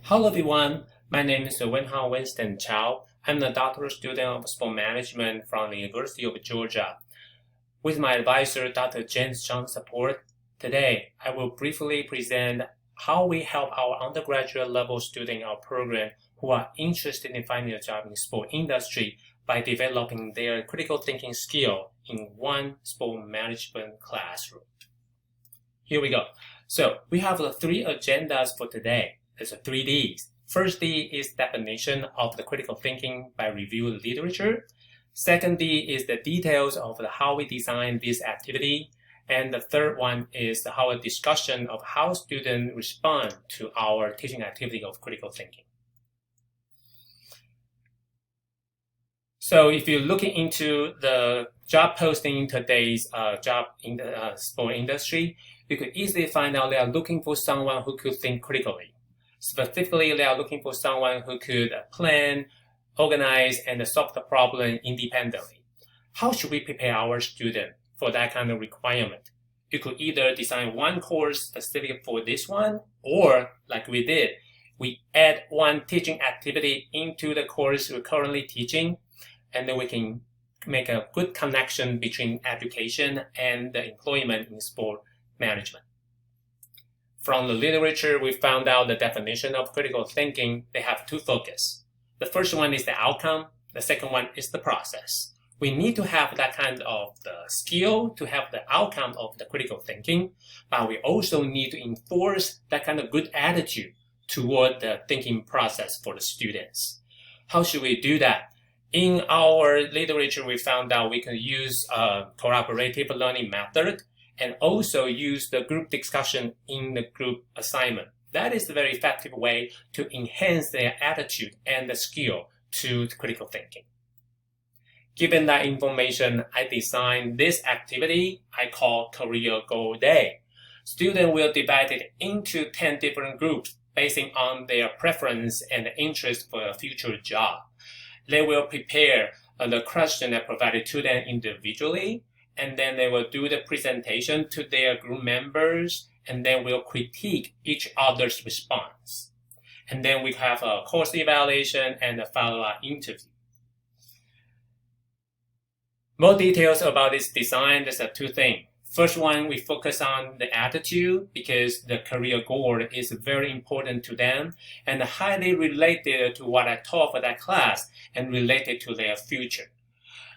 Hello everyone, my name is Wen-hao Winston Chou. I'm a doctoral student of sport management from the University of Georgia. With my advisor, Dr. Zhang's support, today I will briefly present how we help our undergraduate level students in our program who are interested in finding a job in the sport industry by developing their critical thinking skill in one sport management classroom. Here we go. So we have the three agendas for today. There's a 3Ds. First D is definition of the critical thinking by review literature. Second D is the details of how we design this activity. And the third one is a discussion of how students respond to our teaching activity of critical thinking. So if you're looking into the job posting in today's job in the sport industry, you could easily find out they are looking for someone who could think critically. Specifically, they are looking for someone who could plan, organize, and solve the problem independently. How should we prepare our student for that kind of requirement? You could either design one course specific for this one, or like we did, we add one teaching activity into the course we're currently teaching, and then we can make a good connection between education and the employment in sport management. From the literature, we found out the definition of critical thinking, they have two focuses. The first one is the outcome. The second one is the process. We need to have that kind of the skill to have the outcome of the critical thinking, but we also need to enforce that kind of good attitude toward the thinking process for the students. How should we do that? In our literature, we found out we can use a cooperative learning method and also use the group discussion in the group assignment. That is a very effective way to enhance their attitude and the skill to critical thinking. Given that information, I designed this activity I call Career Goal Day. Students will divide it into 10 different groups based on their preference and interest for a future job. They will prepare the question I provided to them individually, and then they will do the presentation to their group members, and then we'll critique each other's response. And then we have a course evaluation and a follow-up interview. More details about this design, there's two things. First one, we focus on the attitude because the career goal is very important to them and highly related to what I taught for that class and related to their future.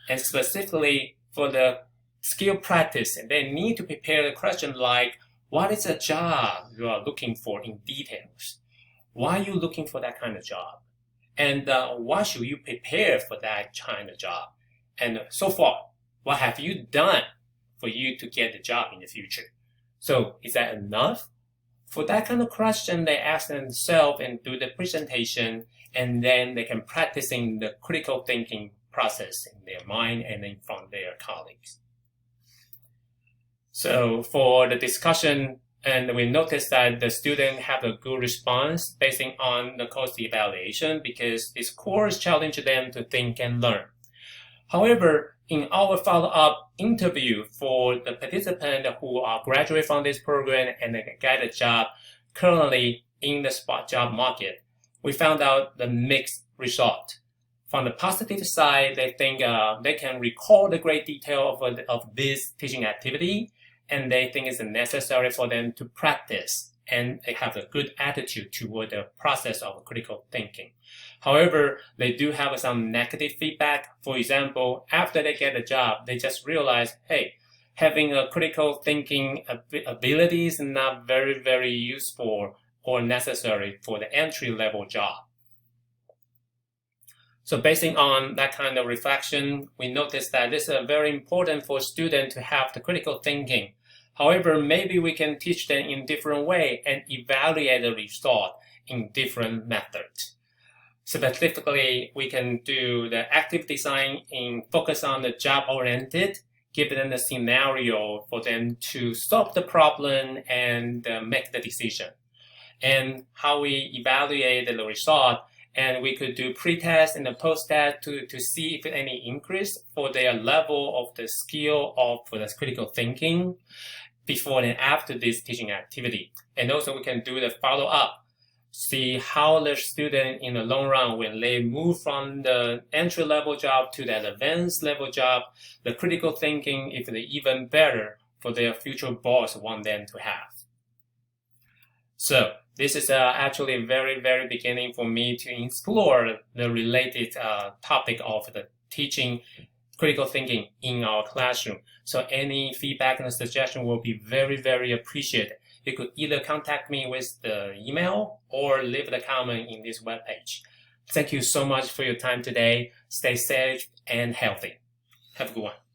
And specifically for the skill practice, they need to prepare the question like, what is a job you are looking for in details? Why are you looking for that kind of job? And what should you prepare for that kind of job? And so far, what have you done for you to get the job in the future? So is that enough? For that kind of question, they ask themselves and do the presentation, and then they can practice in the critical thinking process in their mind and in front of their colleagues. So for the discussion, and we noticed that the students have a good response based on the course evaluation because this course challenged them to think and learn. However, in our follow-up interview for the participants who are graduate from this program and they get a job currently in the spot job market, we found out the mixed result. From the positive side, they think they can recall the great detail of this teaching activity, and they think it's necessary for them to practice, and they have a good attitude toward the process of critical thinking. However, they do have some negative feedback. For example, after they get a job, they just realize, hey, having a critical thinking ability is not very, very useful or necessary for the entry-level job. So based on that kind of reflection, we noticed that this is very important for students to have the critical thinking. However, maybe we can teach them in different way and evaluate the result in different methods. Specifically, we can do the active design in focus on the job-oriented, give them the scenario for them to solve the problem and make the decision. And how we evaluate the result, and we could do pre-test and the post-test to see if any increase for their level of the skill of for the critical thinking before and after this teaching activity. And also we can do the follow-up see how the student in the long run, when they move from the entry-level job to that advanced level job, the critical thinking, if they even better for their future boss want them to have. So this is actually very, very beginning for me to explore the related topic of the teaching critical thinking in our classroom. So any feedback and suggestion will be very, very appreciated. You could either contact me with the email or leave the comment in this webpage. Thank you so much for your time today. Stay safe and healthy. Have a good one.